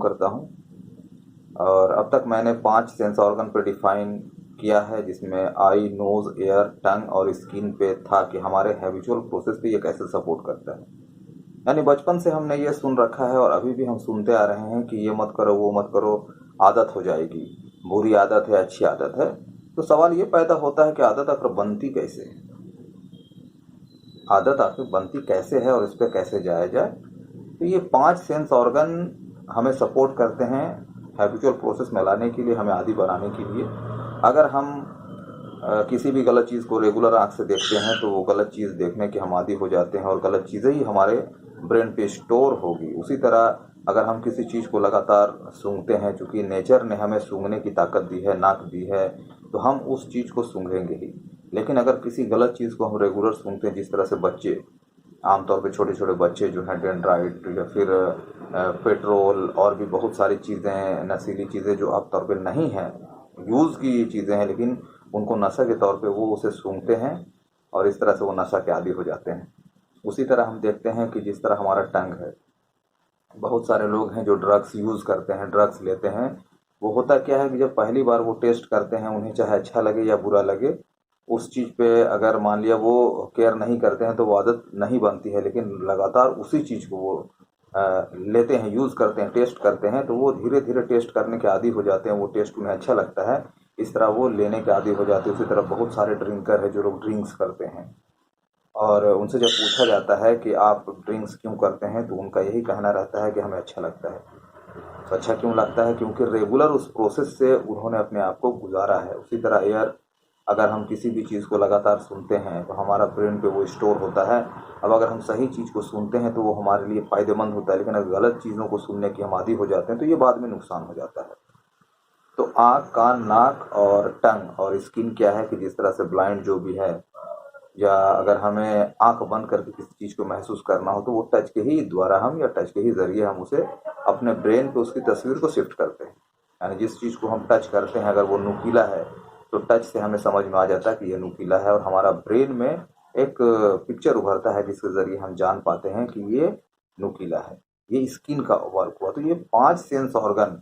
करता हूँ और अब तक मैंने 5 सेंस ऑर्गन पे डिफाइन किया है, जिसमें आई, नोज, एयर, टंग और स्किन पे था कि हमारे हैबिचुअल प्रोसेस पे ये कैसे सपोर्ट करता है। यानी बचपन से हमने ये सुन रखा है और अभी भी हम सुनते आ रहे हैं कि ये मत करो, वो मत करो, आदत हो जाएगी। बुरी आदत है, अच्छी आदत है। तो सवाल ये पैदा होता है कि आदत आखिर बनती कैसे है, आदत आखिर बनती कैसे है और इस पर कैसे जाया जाए। तो ये 5 सेंस ऑर्गन हमें सपोर्ट करते हैं हैबिचुअल प्रोसेस में लाने के लिए, हमें आदी बनाने के लिए। अगर हम किसी भी गलत चीज़ को रेगुलर आंख से देखते हैं तो वो गलत चीज़ देखने के हम आदी हो जाते हैं और गलत चीज़ें ही हमारे ब्रेन पे स्टोर होगी। उसी तरह अगर हम किसी चीज़ को लगातार सूंघते हैं, चूंकि नेचर ने हमें सूंघने की ताकत दी है, नाक दी है, तो हम उस चीज़ को सूंघेंगे ही। लेकिन अगर किसी गलत चीज़ को हम रेगुलर सूंघते हैं, जिस तरह से बच्चे, आमतौर पे छोटे छोटे बच्चे जो हैं डेंड्राइट या फिर पेट्रोल और भी बहुत सारी चीज़ें, नशीली चीज़ें जो आम तौर पे नहीं हैं, यूज़ की चीज़ें हैं, लेकिन उनको नशा के तौर पे वो उसे सूंघते हैं और इस तरह से वो नशा के आदी हो जाते हैं। उसी तरह हम देखते हैं कि जिस तरह हमारा टंग है, बहुत सारे लोग हैं जो ड्रग्स यूज़ करते हैं, ड्रग्स लेते हैं। वो होता क्या है कि जब पहली बार वो टेस्ट करते हैं, उन्हें चाहे अच्छा लगे या बुरा लगे, उस चीज़ पे अगर मान लिया वो केयर नहीं करते हैं तो वो आदत नहीं बनती है। लेकिन लगातार उसी चीज़ को वो लेते हैं, यूज़ करते हैं, टेस्ट करते हैं, तो वो धीरे धीरे टेस्ट करने के आदी हो जाते हैं। वो टेस्ट उन्हें अच्छा लगता है, इस तरह वो लेने के आदी हो जाते हैं। उसी तरह बहुत सारे ड्रिंकर है जो लोग ड्रिंक्स करते हैं और उनसे जब पूछा जाता है कि आप ड्रिंक्स क्यों करते हैं, तो उनका यही कहना रहता है कि हमें अच्छा लगता है। तो अच्छा क्यों लगता है? क्योंकि रेगुलर उस प्रोसेस से उन्होंने अपने आप को गुजारा है। उसी तरह एयर, अगर हम किसी भी चीज़ को लगातार सुनते हैं तो हमारा ब्रेन पे वो स्टोर होता है। अब अगर हम सही चीज़ को सुनते हैं तो वो हमारे लिए फ़ायदेमंद होता है, लेकिन अगर गलत चीज़ों को सुनने की हम आदी हो जाते हैं तो ये बाद में नुकसान हो जाता है। तो आँख, कान, नाक और टंग और स्किन क्या है कि जिस तरह से ब्लाइंड जो भी है, या अगर हमें आंख बंद करके किसी चीज़ को महसूस करना हो तो वो टच के ही द्वारा हम, या टच के ही ज़रिए हम उसे अपने ब्रेन पे उसकी तस्वीर को शिफ्ट करते हैं। यानी जिस चीज़ को हम टच करते हैं, अगर वो नुकीला है तो टच से हमें समझ में आ जाता है कि ये नुकीला है और हमारा ब्रेन में एक पिक्चर उभरता है जिसके ज़रिए हम जान पाते हैं कि ये नुकीला है। ये स्किन का वर्क हुआ। तो ये 5 सेंस ऑर्गन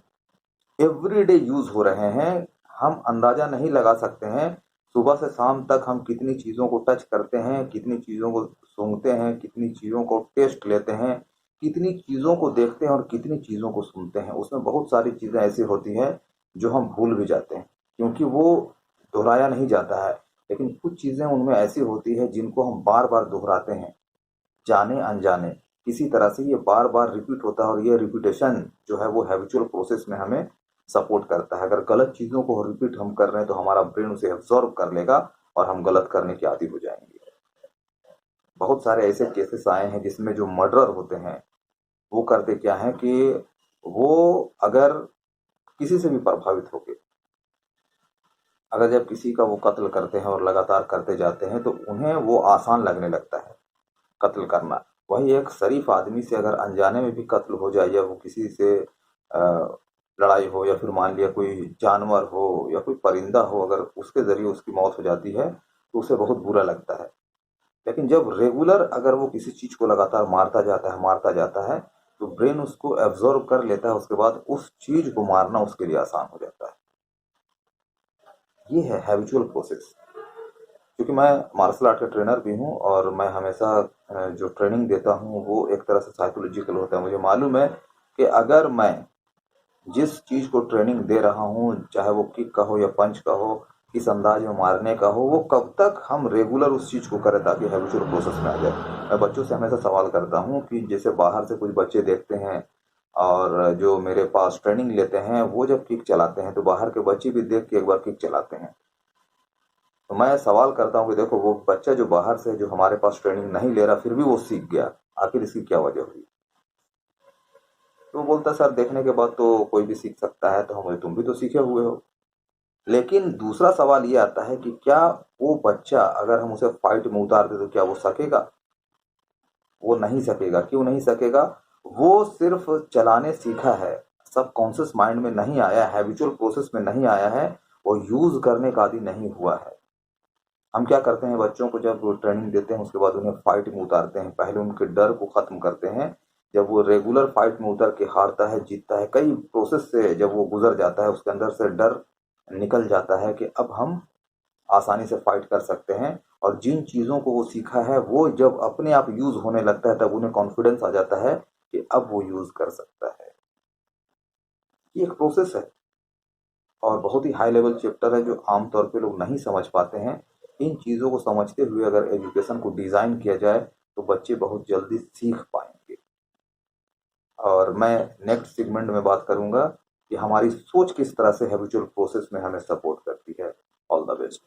एवरीडे यूज हो रहे हैं। हम अंदाजा नहीं लगा सकते हैं सुबह से शाम तक हम कितनी चीज़ों को टच करते हैं, कितनी चीज़ों को सूंघते हैं, कितनी चीज़ों को टेस्ट लेते हैं, कितनी चीज़ों को देखते हैं और कितनी चीज़ों को सुनते हैं। उसमें बहुत सारी चीज़ें ऐसी होती हैं जो हम भूल भी जाते हैं, क्योंकि वो दोहराया नहीं जाता है। लेकिन कुछ चीज़ें उनमें ऐसी होती है जिनको हम बार बार दोहराते हैं, जाने अनजाने किसी तरह से ये बार बार रिपीट होता है और ये रिपीटेशन जो है वो हैबिचुअल प्रोसेस में हमें सपोर्ट करता है। अगर गलत चीज़ों को रिपीट हम कर रहे हैं तो हमारा ब्रेन उसे एब्जॉर्ब कर लेगा और हम गलत करने के आदी हो जाएंगे। बहुत सारे ऐसे केसेस आए हैं जिसमें जो मर्डरर होते हैं वो करते क्या है कि वो अगर किसी से भी प्रभावित होके, अगर जब किसी का वो कत्ल करते हैं और लगातार करते जाते हैं तो उन्हें वो आसान लगने लगता है कत्ल करना। वही एक शरीफ आदमी से अगर अनजाने में भी कत्ल हो जाए, या वो किसी से लड़ाई हो, या फिर मान लिया कोई जानवर हो या कोई परिंदा हो, अगर उसके ज़रिए उसकी मौत हो जाती है तो उसे बहुत बुरा लगता है। लेकिन जब रेगुलर अगर वो किसी चीज़ को लगातार मारता जाता है तो ब्रेन उसको एब्जॉर्ब कर लेता है। उसके बाद उस चीज़ को मारना उसके लिए आसान हो जाता है। ये है हैबिचुअल प्रोसेस। क्योंकि मैं मार्शल आर्ट का ट्रेनर भी हूँ और मैं हमेशा जो ट्रेनिंग देता हूँ वो एक तरह से साइकोलॉजिकल होता है। मुझे मालूम है कि अगर मैं जिस चीज़ को ट्रेनिंग दे रहा हूँ, चाहे वो किक का हो या पंच का हो, किस अंदाज में मारने का हो, वो कब तक हम रेगुलर उस चीज़ को करें ताकि हैबिचुअल प्रोसेस में आ जाए। मैं बच्चों से हमेशा सवाल करता हूँ कि जैसे बाहर से कुछ बच्चे देखते हैं और जो मेरे पास ट्रेनिंग लेते हैं वो जब किक चलाते हैं तो बाहर के बच्चे भी देख के एक बार किक चलाते हैं। तो मैं सवाल करता हूँ कि देखो, वो बच्चा जो बाहर से, जो हमारे पास ट्रेनिंग नहीं ले रहा, फिर भी वो सीख गया, आखिर इसकी क्या वजह हुई? तो वो बोलता सर देखने के बाद तो कोई भी सीख सकता है। तो हम, तुम भी तो सीखे हुए हो। लेकिन दूसरा सवाल ये आता है कि क्या वो बच्चा, अगर हम उसे फाइट में उतार दे तो क्या वो सकेगा? वो नहीं सकेगा। क्यों नहीं सकेगा? वो सिर्फ चलाने सीखा है, सबकॉन्शियस माइंड में नहीं आया, हैबिचुअल प्रोसेस में नहीं आया है, वो यूज करने का आदी नहीं हुआ है। हम क्या करते हैं, बच्चों को जब ट्रेनिंग देते हैं उसके बाद उन्हें फाइट में उतारते हैं। पहले उनके डर को खत्म करते हैं जब वो रेगुलर फाइट में उतर के हारता है, जीतता है, कई प्रोसेस से जब वो गुजर जाता है, उसके अंदर से डर निकल जाता है कि अब हम आसानी से फाइट कर सकते हैं। और जिन चीज़ों को वो सीखा है वो जब अपने आप यूज होने लगता है तब उन्हें कॉन्फिडेंस आ जाता है कि अब वो यूज कर सकता है। ये एक प्रोसेस है और बहुत ही हाई लेवल चैप्टर है जो आमतौर पे लोग नहीं समझ पाते हैं। इन चीज़ों को समझते हुए अगर एजुकेशन को डिज़ाइन किया जाए तो बच्चे बहुत जल्दी सीख पाएंगे। और मैं नेक्स्ट सेगमेंट में बात करूंगा कि हमारी सोच किस तरह से हैबिचुअल प्रोसेस में हमें सपोर्ट करती है। All the best.